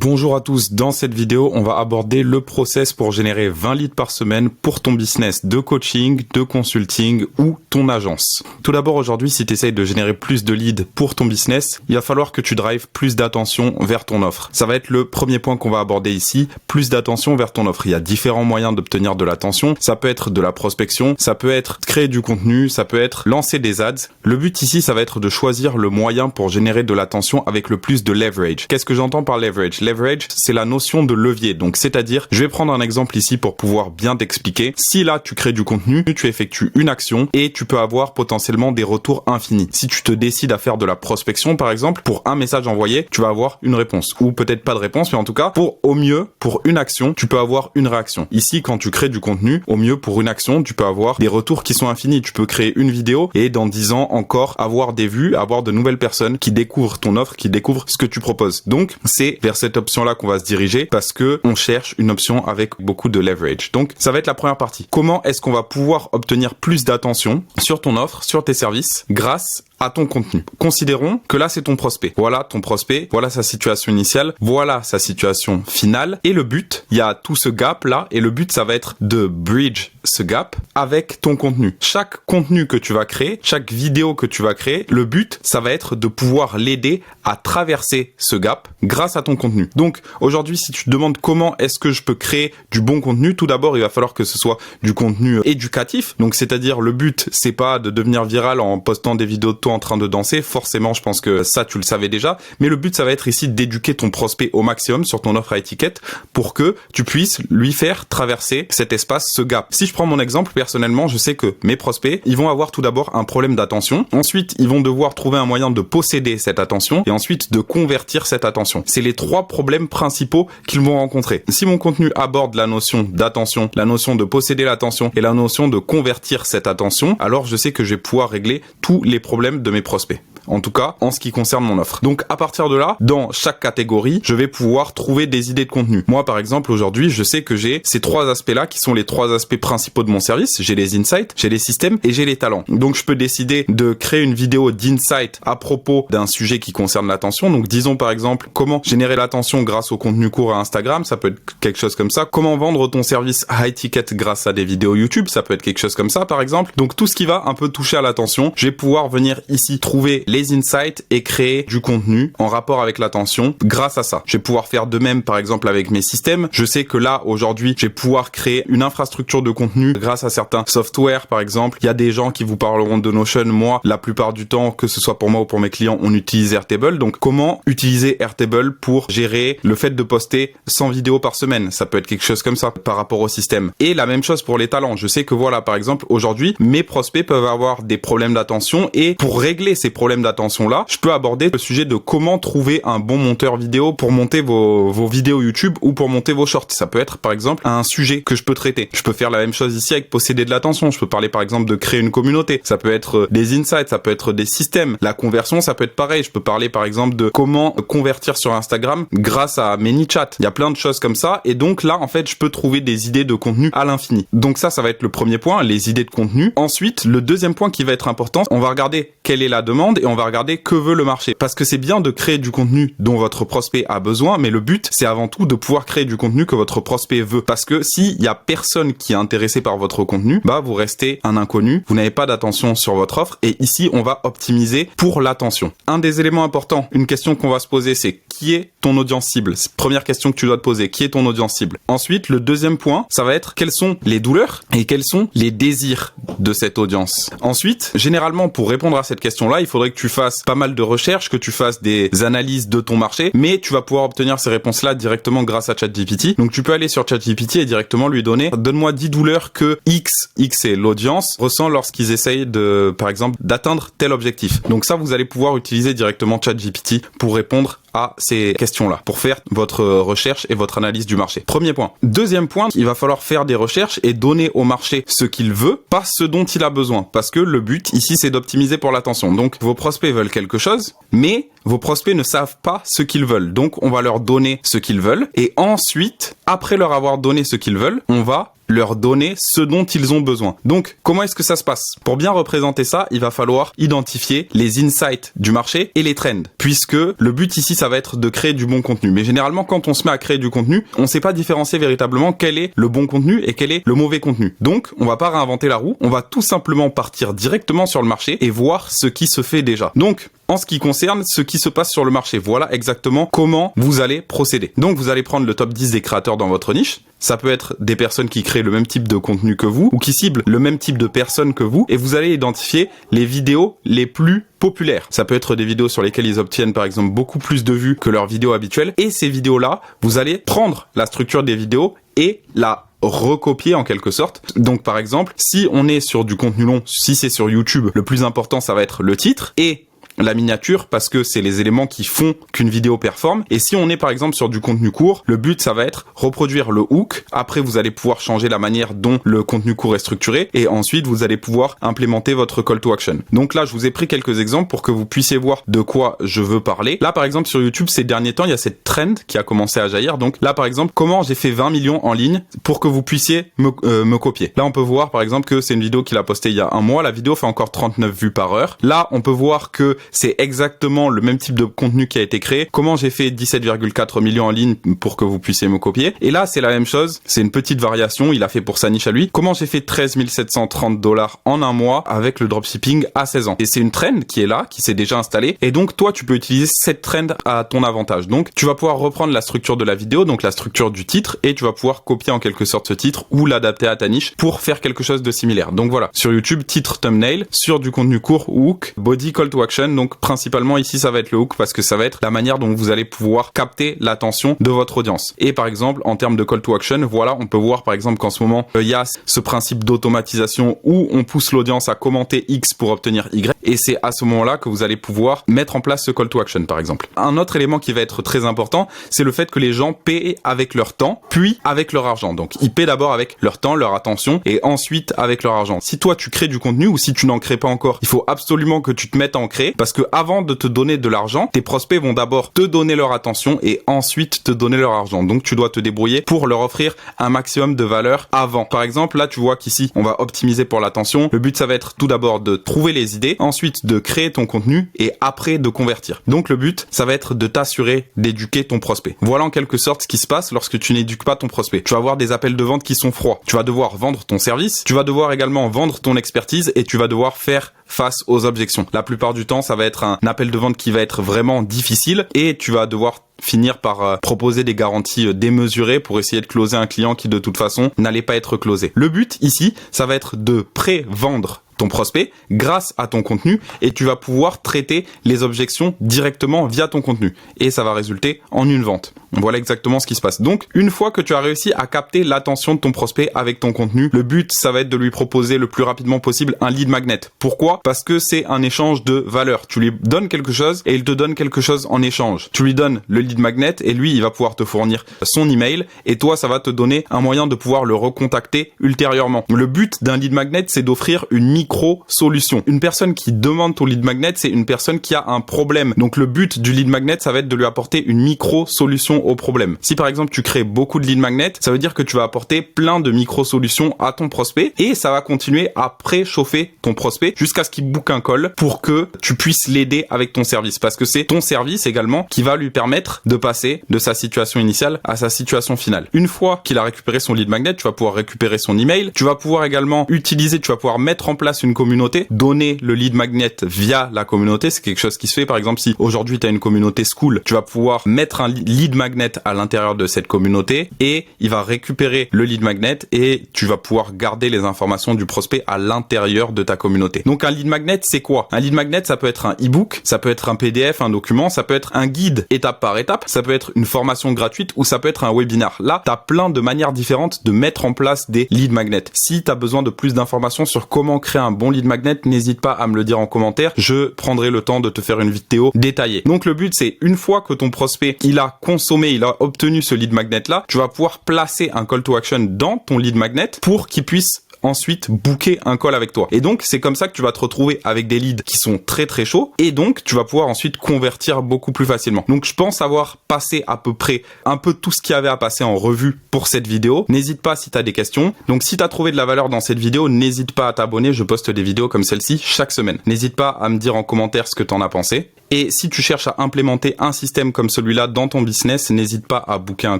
Bonjour à tous, dans cette vidéo, on va aborder le process pour générer 20 leads par semaine pour ton business de coaching, de consulting ou ton agence. Tout d'abord, aujourd'hui, si tu essayes de générer plus de leads pour ton business, il va falloir que tu drives plus d'attention vers ton offre. Ça va être le premier point qu'on va aborder ici, plus d'attention vers ton offre. Il y a différents moyens d'obtenir de l'attention. Ça peut être de la prospection, ça peut être créer du contenu, ça peut être lancer des ads. Le but ici, ça va être de choisir le moyen pour générer de l'attention avec le plus de leverage. Qu'est-ce que j'entends par leverage? Leverage, c'est la notion de levier. Donc, c'est-à-dire, je vais prendre un exemple ici pour pouvoir bien t'expliquer. Si là, tu crées du contenu, tu effectues une action et tu peux avoir potentiellement des retours infinis. Si tu te décides à faire de la prospection, par exemple, pour un message envoyé, tu vas avoir une réponse. Ou peut-être pas de réponse, mais en tout cas, au mieux, pour une action, tu peux avoir une réaction. Ici, quand tu crées du contenu, au mieux, pour une action, tu peux avoir des retours qui sont infinis. Tu peux créer une vidéo et dans 10 ans encore, avoir des vues, avoir de nouvelles personnes qui découvrent ton offre, qui découvrent ce que tu proposes. Donc, c'est vers cette option-là qu'on va se diriger parce que on cherche une option avec beaucoup de leverage. Donc, ça va être la première partie. Comment est-ce qu'on va pouvoir obtenir plus d'attention sur ton offre, sur tes services, grâce à ton contenu? Considérons que là, c'est ton prospect. Voilà ton prospect, voilà sa situation initiale, voilà sa situation finale. Et le but, il y a tout ce gap-là, et le but, ça va être de bridge ce gap avec ton contenu. Chaque contenu que tu vas créer, chaque vidéo que tu vas créer, le but, ça va être de pouvoir l'aider à traverser ce gap grâce à ton contenu. Donc, aujourd'hui, si tu te demandes comment est-ce que je peux créer du bon contenu, tout d'abord, il va falloir que ce soit du contenu éducatif. Donc, c'est-à-dire, le but, c'est pas de devenir viral en postant des vidéos de toi en train de danser. Forcément, je pense que ça, tu le savais déjà. Mais le but, ça va être ici d'éduquer ton prospect au maximum sur ton offre à étiquette pour que tu puisses lui faire traverser cet espace, ce gap. Si je prends mon exemple, personnellement, je sais que mes prospects, ils vont avoir tout d'abord un problème d'attention. Ensuite, ils vont devoir trouver un moyen de posséder cette attention et ensuite de convertir cette attention. C'est les 3 problèmes principaux qu'ils vont rencontrer. Si mon contenu aborde la notion d'attention, la notion de posséder l'attention et la notion de convertir cette attention, alors je sais que je vais pouvoir régler tous les problèmes de mes prospects. En tout cas, en ce qui concerne mon offre. Donc, à partir de là, dans chaque catégorie, je vais pouvoir trouver des idées de contenu. Moi, par exemple, aujourd'hui, je sais que j'ai ces 3 aspects-là qui sont les 3 aspects principaux de mon service. J'ai les insights, j'ai les systèmes et j'ai les talents. Donc, je peux décider de créer une vidéo d'insight à propos d'un sujet qui concerne l'attention. Donc, disons, par exemple, comment générer l'attention grâce au contenu court à Instagram. Ça peut être quelque chose comme ça. Comment vendre ton service à étiquette grâce à des vidéos YouTube. Ça peut être quelque chose comme ça, par exemple. Donc, tout ce qui va un peu toucher à l'attention, je vais pouvoir venir ici trouver les insights et créer du contenu en rapport avec l'attention grâce à ça. Je vais pouvoir faire de même par exemple avec mes systèmes. Je sais que là aujourd'hui, je vais pouvoir créer une infrastructure de contenu grâce à certains softwares par exemple. Il y a des gens qui vous parleront de Notion. Moi, la plupart du temps, que ce soit pour moi ou pour mes clients, on utilise Airtable. Donc comment utiliser Airtable pour gérer le fait de poster 100 vidéos par semaine? Ça peut être quelque chose comme ça par rapport au système. Et la même chose pour les talents. Je sais que voilà, par exemple, aujourd'hui, mes prospects peuvent avoir des problèmes d'attention et pour régler ces problèmes d'attention là, je peux aborder le sujet de comment trouver un bon monteur vidéo pour monter vos vidéos YouTube ou pour monter vos shorts. Ça peut être par exemple un sujet que je peux traiter. Je peux faire la même chose ici avec posséder de l'attention. Je peux parler par exemple de créer une communauté. Ça peut être des insights, ça peut être des systèmes. La conversion, ça peut être pareil. Je peux parler par exemple de comment convertir sur Instagram grâce à ManyChat. Il y a plein de choses comme ça et donc là en fait je peux trouver des idées de contenu à l'infini. Donc ça va être le premier point, les idées de contenu. Ensuite, le deuxième point qui va être important, on va regarder quelle est la demande et on va regarder que veut le marché. Parce que c'est bien de créer du contenu dont votre prospect a besoin, mais le but, c'est avant tout de pouvoir créer du contenu que votre prospect veut. Parce que s'il y a personne qui est intéressé par votre contenu, bah, vous restez un inconnu, vous n'avez pas d'attention sur votre offre, et ici, on va optimiser pour l'attention. Un des éléments importants, une question qu'on va se poser, c'est qui est ton audience cible? Première question que tu dois te poser, qui est ton audience cible? Ensuite, le deuxième point, ça va être quelles sont les douleurs et quels sont les désirs de cette audience. Ensuite, généralement, pour répondre à cette question-là, il faudrait que tu fasses pas mal de recherches, que tu fasses des analyses de ton marché, mais tu vas pouvoir obtenir ces réponses-là directement grâce à ChatGPT. Donc, tu peux aller sur ChatGPT et directement lui donner, donne-moi 10 douleurs que X c'est l'audience, ressent lorsqu'ils essayent de, par exemple, d'atteindre tel objectif. Donc ça, vous allez pouvoir utiliser directement ChatGPT pour répondre à ces questions-là, pour faire votre recherche et votre analyse du marché. Premier point. Deuxième point, il va falloir faire des recherches et donner au marché ce qu'il veut, pas ce dont il a besoin. Parce que le but ici, c'est d'optimiser pour l'attention. Donc, vos prospects veulent quelque chose, mais vos prospects ne savent pas ce qu'ils veulent. Donc, on va leur donner ce qu'ils veulent. Et ensuite, après leur avoir donné ce qu'ils veulent, on va leur donner ce dont ils ont besoin. Donc, comment est-ce que ça se passe? Pour bien représenter ça, il va falloir identifier les insights du marché et les trends, puisque le but ici, ça va être de créer du bon contenu. Mais généralement, quand on se met à créer du contenu, on ne sait pas différencier véritablement quel est le bon contenu et quel est le mauvais contenu. Donc, on va pas réinventer la roue, on va tout simplement partir directement sur le marché et voir ce qui se fait déjà. Donc, en ce qui concerne ce qui se passe sur le marché, voilà exactement comment vous allez procéder. Donc, vous allez prendre le top 10 des créateurs dans votre niche. Ça peut être des personnes qui créent le même type de contenu que vous ou qui ciblent le même type de personnes que vous et vous allez identifier les vidéos les plus populaires. Ça peut être des vidéos sur lesquelles ils obtiennent par exemple beaucoup plus de vues que leurs vidéos habituelles et ces vidéos-là, vous allez prendre la structure des vidéos et la recopier en quelque sorte. Donc par exemple, si on est sur du contenu long, si c'est sur YouTube, le plus important ça va être le titre et la miniature parce que c'est les éléments qui font qu'une vidéo performe. Et si on est par exemple sur du contenu court, le but ça va être reproduire le hook. Après vous allez pouvoir changer la manière dont le contenu court est structuré et ensuite vous allez pouvoir implémenter votre call to action. Donc là je vous ai pris quelques exemples pour que vous puissiez voir de quoi je veux parler. Là par exemple sur YouTube ces derniers temps il y a cette trend qui a commencé à jaillir. Donc là par exemple comment j'ai fait 20 millions en ligne pour que vous puissiez me copier. Là on peut voir par exemple que c'est une vidéo qu'il a postée il y a un mois. La vidéo fait encore 39 vues par heure. Là on peut voir que c'est exactement le même type de contenu qui a été créé. Comment j'ai fait 17,4 millions en ligne pour que vous puissiez me copier. Et là, c'est la même chose. C'est une petite variation. Il a fait pour sa niche à lui. Comment j'ai fait 13 730 $ en un mois avec le dropshipping à 16 ans. Et c'est une trend qui est là, qui s'est déjà installée. Et donc, toi, tu peux utiliser cette trend à ton avantage. Donc, tu vas pouvoir reprendre la structure de la vidéo, donc la structure du titre, et tu vas pouvoir copier en quelque sorte ce titre ou l'adapter à ta niche pour faire quelque chose de similaire. Donc voilà. Sur YouTube, titre, thumbnail. Sur du contenu court, hook, body, call to action. Donc, principalement ici ça va être le hook parce que ça va être la manière dont vous allez pouvoir capter l'attention de votre audience. Et par exemple en termes de call to action, voilà on peut voir par exemple qu'en ce moment il y a ce principe d'automatisation où on pousse l'audience à commenter X pour obtenir Y et c'est à ce moment là que vous allez pouvoir mettre en place ce call to action par exemple. Un autre élément qui va être très important c'est le fait que les gens paient avec leur temps puis avec leur argent. Donc ils paient d'abord avec leur temps, leur attention et ensuite avec leur argent. Si toi tu crées du contenu ou si tu n'en crées pas encore, il faut absolument que tu te mettes à en créer parce que avant de te donner de l'argent, tes prospects vont d'abord te donner leur attention et ensuite te donner leur argent. Donc tu dois te débrouiller pour leur offrir un maximum de valeur avant. Par exemple, là tu vois qu'ici on va optimiser pour l'attention. Le but ça va être tout d'abord de trouver les idées, ensuite de créer ton contenu et après de convertir. Donc le but ça va être de t'assurer d'éduquer ton prospect. Voilà en quelque sorte ce qui se passe lorsque tu n'éduques pas ton prospect. Tu vas avoir des appels de vente qui sont froids. Tu vas devoir vendre ton service, tu vas devoir également vendre ton expertise et tu vas devoir faire face aux objections. La plupart du temps, ça va être un appel de vente qui va être vraiment difficile et tu vas devoir finir par proposer des garanties démesurées pour essayer de closer un client qui de toute façon n'allait pas être closé. Le but ici, ça va être de pré-vendre ton prospect grâce à ton contenu et tu vas pouvoir traiter les objections directement via ton contenu et ça va résulter en une vente. Voilà exactement ce qui se passe. Donc, une fois que tu as réussi à capter l'attention de ton prospect avec ton contenu, le but, ça va être de lui proposer le plus rapidement possible un lead magnet. Pourquoi? Parce que c'est un échange de valeur. Tu lui donnes quelque chose et il te donne quelque chose en échange. Tu lui donnes le lead magnet et lui, il va pouvoir te fournir son email et toi, ça va te donner un moyen de pouvoir le recontacter ultérieurement. Le but d'un lead magnet, c'est d'offrir une micro-solution. Une personne qui demande ton lead magnet, c'est une personne qui a un problème. Donc, le but du lead magnet, ça va être de lui apporter une micro-solution au problème. Si par exemple tu crées beaucoup de lead magnets, ça veut dire que tu vas apporter plein de micro-solutions à ton prospect et ça va continuer à préchauffer ton prospect jusqu'à ce qu'il book un call pour que tu puisses l'aider avec ton service parce que c'est ton service également qui va lui permettre de passer de sa situation initiale à sa situation finale. Une fois qu'il a récupéré son lead magnet, tu vas pouvoir récupérer son email, tu vas pouvoir également utiliser, tu vas pouvoir mettre en place une communauté, donner le lead magnet via la communauté, c'est quelque chose qui se fait. Par exemple, si aujourd'hui tu as une communauté school, tu vas pouvoir mettre un lead magnet à l'intérieur de cette communauté et il va récupérer le lead magnet et tu vas pouvoir garder les informations du prospect à l'intérieur de ta communauté. Donc un lead magnet, c'est quoi? Un lead magnet, ça peut être un e-book, ça peut être un PDF, un document, ça peut être un guide étape par étape, ça peut être une formation gratuite ou ça peut être un webinar. Là, tu as plein de manières différentes de mettre en place des lead magnets. Si tu as besoin de plus d'informations sur comment créer un bon lead magnet, n'hésite pas à me le dire en commentaire. Je prendrai le temps de te faire une vidéo détaillée. Donc le but, c'est une fois que ton prospect, il a consommé, il a obtenu ce lead magnet là, tu vas pouvoir placer un call to action dans ton lead magnet pour qu'il puisse ensuite booker un call avec toi. Et donc, c'est comme ça que tu vas te retrouver avec des leads qui sont très très chauds et donc tu vas pouvoir ensuite convertir beaucoup plus facilement. Donc, je pense avoir passé à peu près un peu tout ce qu'il y avait à passer en revue pour cette vidéo. N'hésite pas si tu as des questions. Donc, si tu as trouvé de la valeur dans cette vidéo, n'hésite pas à t'abonner. Je poste des vidéos comme celle-ci chaque semaine. N'hésite pas à me dire en commentaire ce que tu en as pensé. Et si tu cherches à implémenter un système comme celui-là dans ton business, n'hésite pas à booker un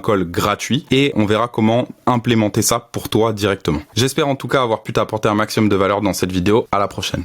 call gratuit et on verra comment implémenter ça pour toi directement. J'espère en tout cas avoir pu t'apporter un maximum de valeur dans cette vidéo. À la prochaine.